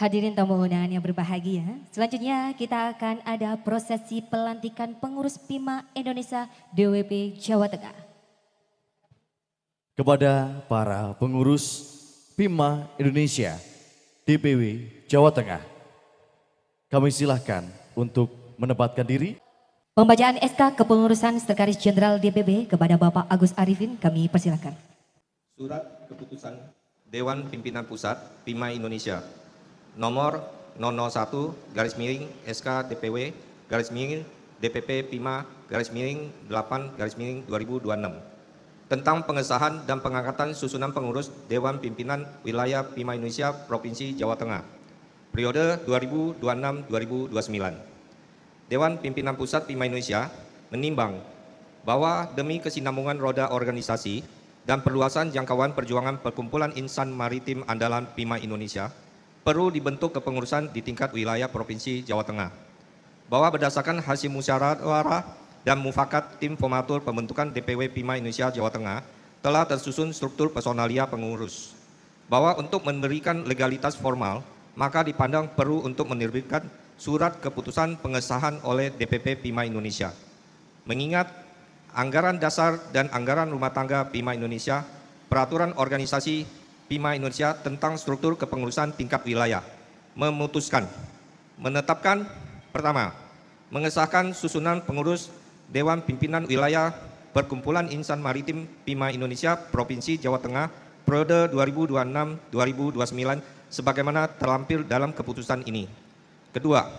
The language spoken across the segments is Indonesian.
Hadirin tamu undangan yang berbahagia, selanjutnya kita akan ada prosesi pelantikan pengurus PIMA Indonesia DWP Jawa Tengah. Kepada para pengurus PIMA Indonesia DPW Jawa Tengah, kami silahkan untuk menempatkan diri. Pembacaan SK Kepengurusan Sekretaris Jenderal DPB kepada Bapak Agus Arifin kami persilakan. Surat Keputusan Dewan Pimpinan Pusat PIMA Indonesia nomor 001 SK DPW DPP PIMA 8 2026 tentang pengesahan dan pengangkatan susunan pengurus Dewan Pimpinan Wilayah PIMA Indonesia Provinsi Jawa Tengah periode 2026-2029. Dewan Pimpinan Pusat PIMA Indonesia menimbang bahwa demi kesinambungan roda organisasi dan perluasan jangkauan perjuangan perkumpulan insan maritim andalan PIMA Indonesia, perlu dibentuk kepengurusan di tingkat wilayah Provinsi Jawa Tengah. Bahwa berdasarkan hasil musyawarah dan mufakat tim formatur pembentukan DPW PIMA Indonesia Jawa Tengah telah tersusun struktur personalia pengurus. Bahwa untuk memberikan legalitas formal, maka dipandang perlu untuk menerbitkan surat keputusan pengesahan oleh DPP PIMA Indonesia. Mengingat anggaran dasar dan anggaran rumah tangga PIMA Indonesia, peraturan organisasi PIMA Indonesia tentang struktur kepengurusan tingkat wilayah, memutuskan, menetapkan, pertama, mengesahkan susunan pengurus Dewan Pimpinan Wilayah Perkumpulan Insan Maritim PIMA Indonesia Provinsi Jawa Tengah periode 2026-2029 sebagaimana terlampir dalam keputusan ini. Kedua,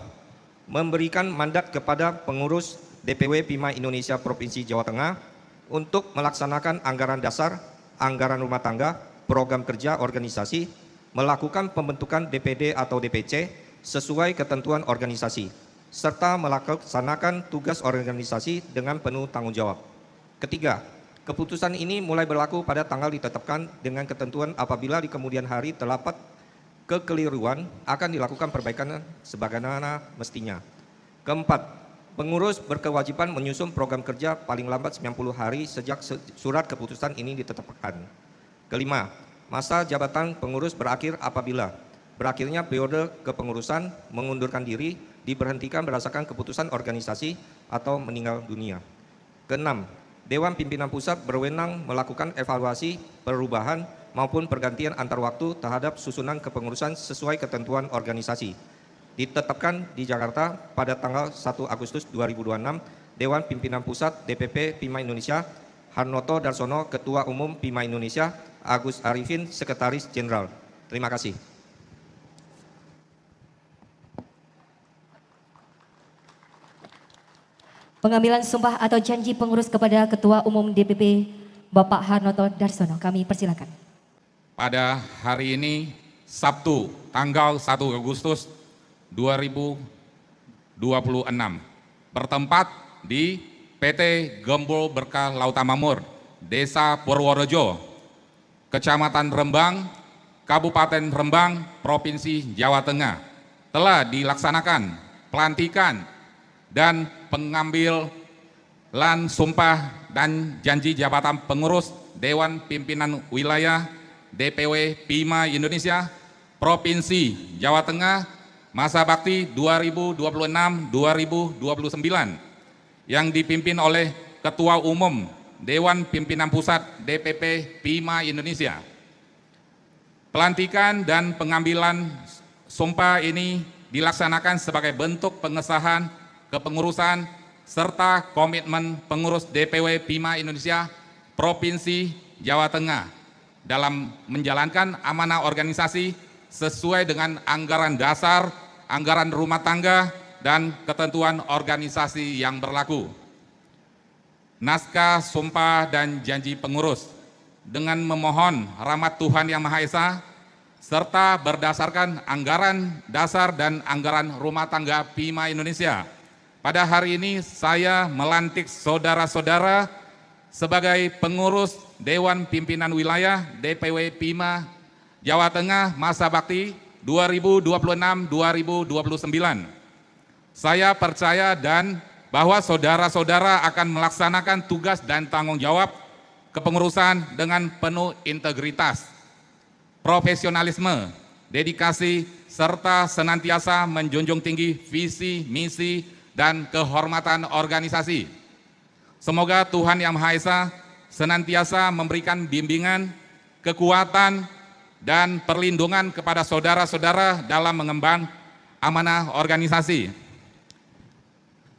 memberikan mandat kepada pengurus DPW PIMA Indonesia Provinsi Jawa Tengah untuk melaksanakan anggaran dasar, anggaran rumah tangga, program kerja organisasi, melakukan pembentukan DPD atau DPC sesuai ketentuan organisasi, serta melaksanakan tugas organisasi dengan penuh tanggung jawab. Ketiga, keputusan ini mulai berlaku pada tanggal ditetapkan dengan ketentuan apabila di kemudian hari terdapat kekeliruan akan dilakukan perbaikan sebagaimana mestinya. Keempat, pengurus berkewajiban menyusun program kerja paling lambat 90 hari sejak surat keputusan ini ditetapkan. Kelima, masa jabatan pengurus berakhir apabila berakhirnya periode kepengurusan, mengundurkan diri, diberhentikan berdasarkan keputusan organisasi atau meninggal dunia. Keenam, Dewan Pimpinan Pusat berwenang melakukan evaluasi, perubahan, maupun pergantian antar waktu terhadap susunan kepengurusan sesuai ketentuan organisasi. Ditetapkan di Jakarta pada tanggal 1 Agustus 2026, Dewan Pimpinan Pusat DPP PIMA Indonesia, Harnoto Darsono, Ketua Umum PIMA Indonesia, Agus Arifin, Sekretaris Jenderal. Terima kasih. Pengambilan sumpah atau janji pengurus kepada Ketua Umum DPP Bapak Harnoto Darsono, kami persilakan. Pada hari ini, Sabtu, tanggal 1 Agustus 2026, bertempat di PT Gembul Berkah Lautan Mamur, Desa Purworejo, Kecamatan Rembang, Kabupaten Rembang, Provinsi Jawa Tengah, telah dilaksanakan pelantikan dan pengambilan sumpah dan janji jabatan pengurus Dewan Pimpinan Wilayah DPW PIMA Indonesia Provinsi Jawa Tengah masa bakti 2026-2029 yang dipimpin oleh Ketua Umum Dewan Pimpinan Pusat DPP PIMA Indonesia. Pelantikan dan pengambilan sumpah ini dilaksanakan sebagai bentuk pengesahan kepengurusan serta komitmen pengurus DPW PIMA Indonesia Provinsi Jawa Tengah dalam menjalankan amanah organisasi sesuai dengan anggaran dasar, anggaran rumah tangga, dan ketentuan organisasi yang berlaku. Naskah sumpah dan janji pengurus dengan memohon rahmat Tuhan Yang Maha Esa serta berdasarkan anggaran dasar dan anggaran rumah tangga PIMA Indonesia. Pada hari ini saya melantik saudara-saudara sebagai pengurus Dewan Pimpinan Wilayah DPW PIMA Jawa Tengah masa bakti 2026-2029. Saya percaya dan bahwa saudara-saudara akan melaksanakan tugas dan tanggung jawab kepengurusan dengan penuh integritas, profesionalisme, dedikasi, serta senantiasa menjunjung tinggi visi, misi, dan kehormatan organisasi. Semoga Tuhan Yang Maha Esa senantiasa memberikan bimbingan, kekuatan, dan perlindungan kepada saudara-saudara dalam mengemban amanah organisasi.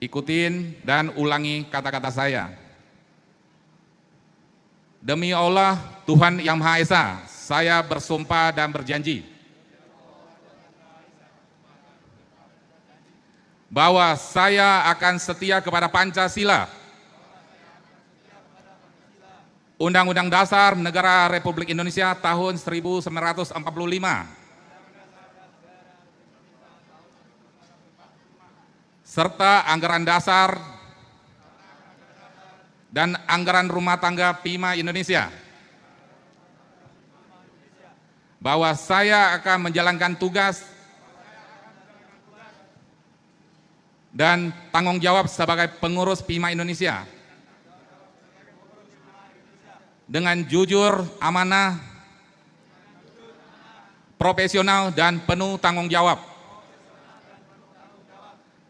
Ikutin dan ulangi kata-kata saya. Demi Allah, Tuhan Yang Maha Esa, saya bersumpah dan berjanji bahwa saya akan setia kepada Pancasila, Undang-Undang Dasar Negara Republik Indonesia tahun 1945, serta anggaran dasar dan anggaran rumah tangga PIMA Indonesia, bahwa saya akan menjalankan tugas dan tanggung jawab sebagai pengurus PIMA Indonesia dengan jujur, amanah, profesional, dan penuh tanggung jawab.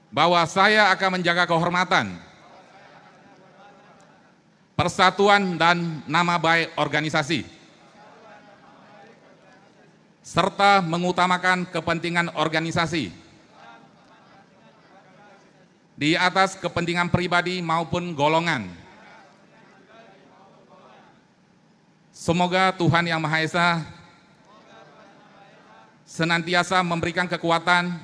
Bahwa saya akan menjaga kehormatan, persatuan, dan nama baik organisasi, serta mengutamakan kepentingan organisasi di atas kepentingan pribadi maupun golongan. Semoga Tuhan Yang Maha Esa senantiasa memberikan kekuatan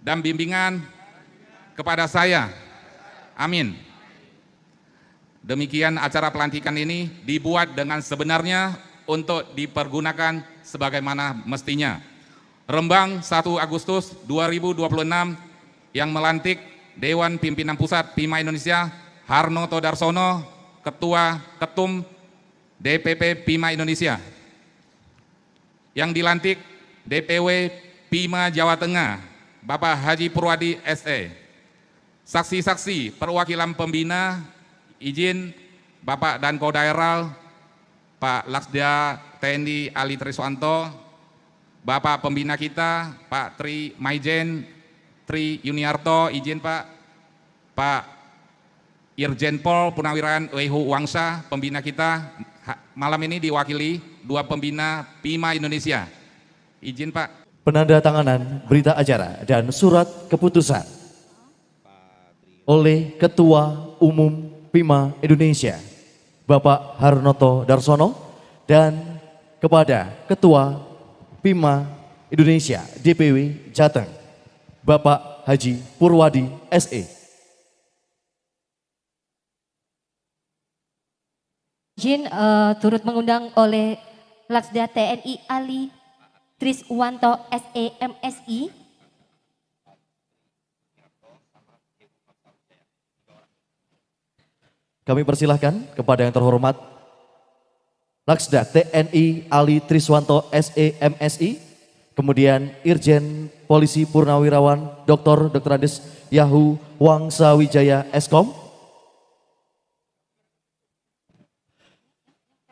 dan bimbingan kepada saya. Amin. Demikian acara pelantikan ini dibuat dengan sebenarnya untuk dipergunakan sebagaimana mestinya. Rembang 1 Agustus 2026 yang melantik Dewan Pimpinan Pusat PIMA Indonesia Harnoto Darsono, Ketum DPP PIMA Indonesia. Yang dilantik DPW PIMA Jawa Tengah, Bapak Haji Purwadi SE. Saksi-saksi perwakilan pembina, izin Bapak Danko Daerah, Pak Laksda TNI Ali Triswanto, Bapak pembina kita, Pak Tri Maijen, Tri Yuniarto, izin Pak Irjen Pol Purnawirawan Wehu Wangsa, pembina kita, malam ini diwakili 2 pembina PIMA Indonesia. Izin Pak. Penandatanganan berita acara dan surat keputusan oleh Ketua Umum PIMA Indonesia, Bapak Harnoto Darsono, dan kepada Ketua PIMA Indonesia DPW Jateng, Bapak Haji Purwadi SE. Izin turut mengundang oleh Laksda TNI Ali Triswanto SE MSI. Kami persilahkan kepada yang terhormat Laksda TNI Ali Triswanto SE MSI, kemudian Irjen Polisi Purnawirawan Dr. Andes Yahu Wangsa Wijaya Eskom,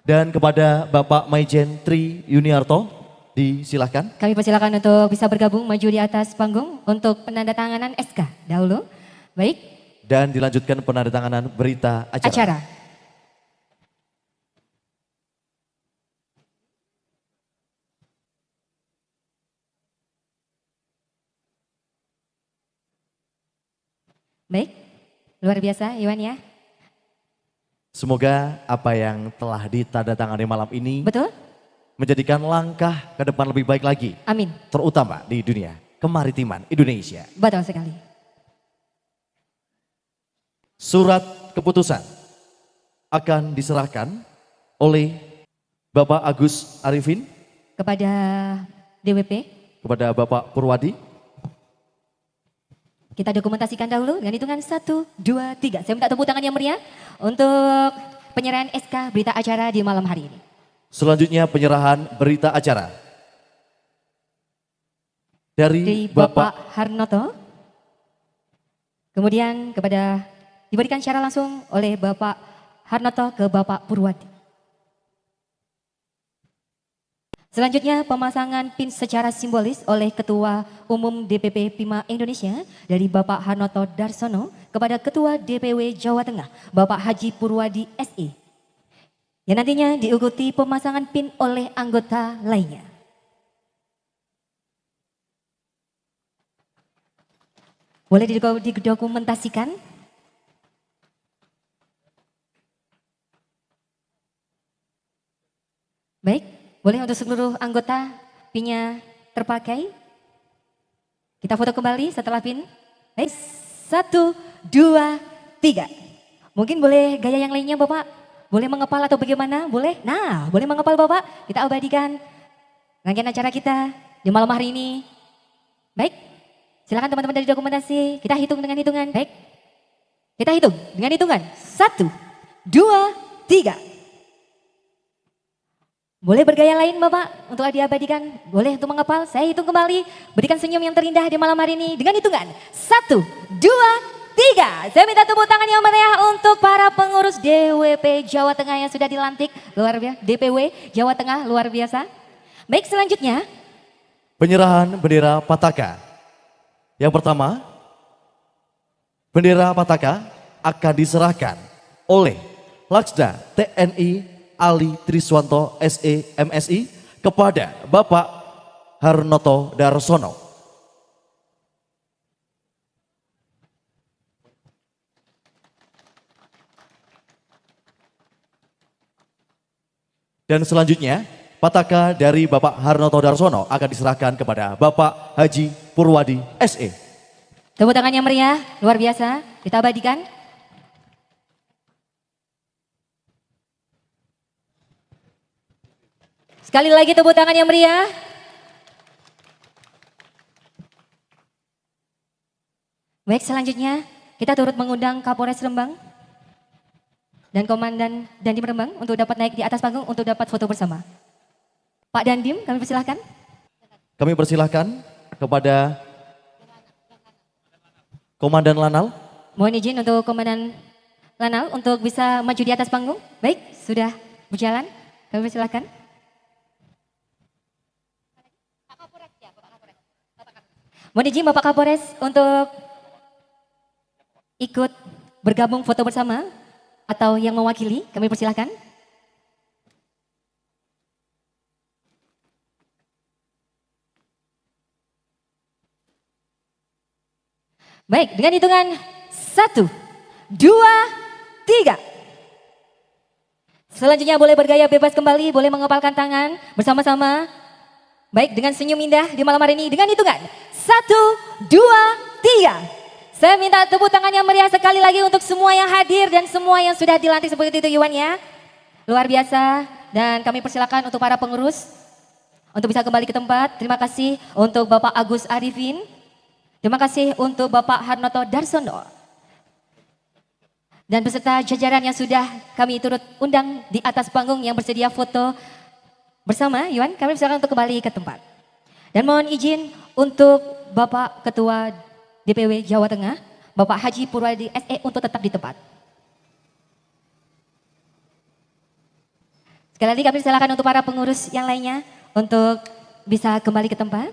dan kepada Bapak Maijen Tri Yuniarto, disilahkan. Kami persilakan untuk bisa bergabung maju di atas panggung untuk penandatanganan SK dahulu. Baik. Dan dilanjutkan penandatanganan berita acara. Baik, luar biasa Iwan ya. Semoga apa yang telah ditandatangani malam ini Betul? menjadikan langkah ke depan lebih baik lagi. Amin. Terutama di dunia kemaritiman Indonesia. Betul sekali. Surat keputusan akan diserahkan oleh Bapak Agus Arifin Kepada DWP, kepada Bapak Purwadi. kita dokumentasikan dahulu dengan hitungan 1, 2, 3. Saya minta tepuk tangan yang meriah untuk penyerahan SK berita acara di malam hari ini. Selanjutnya penyerahan berita acara dari Bapak Harnoto. Kemudian diberikan secara langsung oleh Bapak Harnoto ke Bapak Purwadi. Selanjutnya pemasangan pin secara simbolis oleh Ketua Umum DPP PIMA Indonesia dari Bapak Harnoto Darsono kepada Ketua DPW Jawa Tengah Bapak Haji Purwadi SE. Yang nantinya diikuti pemasangan pin oleh anggota lainnya. Boleh didokumentasikan? Baik, boleh untuk seluruh anggota pinnya terpakai. Kita foto kembali setelah pin. Baik, 1, 2, 3. Mungkin boleh gaya yang lainnya Bapak? Boleh mengepal atau bagaimana? Boleh? Nah, boleh mengepal Bapak. Kita abadikan rangkaian acara kita di malam hari ini. Baik, silakan teman-teman dari dokumentasi. Kita hitung dengan hitungan. Baik, kita hitung dengan hitungan. 1, 2, 3. Boleh bergaya lain Bapak untuk diabadikan? Boleh untuk mengepal? Saya hitung kembali. Berikan senyum yang terindah di malam hari ini dengan hitungan. 1, 2, 3. Saya minta tepuk tangan yang meriah untuk para pengurus DWP Jawa Tengah yang sudah dilantik. Luar biasa. DPW Jawa Tengah luar biasa. Baik, selanjutnya. Penyerahan bendera Pataka. Yang pertama, bendera Pataka akan diserahkan oleh Laksda TNI Ali Triswanto SE MSI kepada Bapak Harnoto Darsono. Dan selanjutnya, Pataka dari Bapak Harnoto Darsono akan diserahkan kepada Bapak Haji Purwadi SE. Tepuk tangan yang meriah, luar biasa. Kita abadikan. Sekali lagi tepuk tangan yang meriah. Baik, selanjutnya kita turut mengundang Kapolres Rembang dan Komandan Dandim Rembang untuk dapat naik di atas panggung untuk dapat foto bersama. Pak Dandim, kami persilahkan. Kami persilahkan kepada Komandan Lanal. Mohon izin untuk Komandan Lanal untuk bisa maju di atas panggung. Baik, sudah berjalan. Kami persilahkan. Mohon izin Bapak Kapolres untuk ikut bergabung foto bersama atau yang mewakili, kami persilahkan. Baik, dengan hitungan 1, 2, 3. Selanjutnya boleh bergaya bebas kembali, boleh mengepalkan tangan bersama-sama. Baik, dengan senyum indah di malam hari ini dengan hitungan 1, 2, 3. Saya minta tepuk tangan yang meriah sekali lagi untuk semua yang hadir dan semua yang sudah dilantik seperti itu Iwan ya. Luar biasa dan kami persilakan untuk para pengurus untuk bisa kembali ke tempat. Terima kasih untuk Bapak Agus Arifin. Terima kasih untuk Bapak Harnoto Darsono. Dan beserta jajaran yang sudah kami turut undang di atas panggung yang bersedia foto bersama. Iwan, kami persilakan untuk kembali ke tempat. Dan mohon izin untuk Bapak Ketua DPW Jawa Tengah, Bapak Haji Purwadi SE untuk tetap di tempat. Sekali lagi kami silakan untuk para pengurus yang lainnya untuk bisa kembali ke tempat.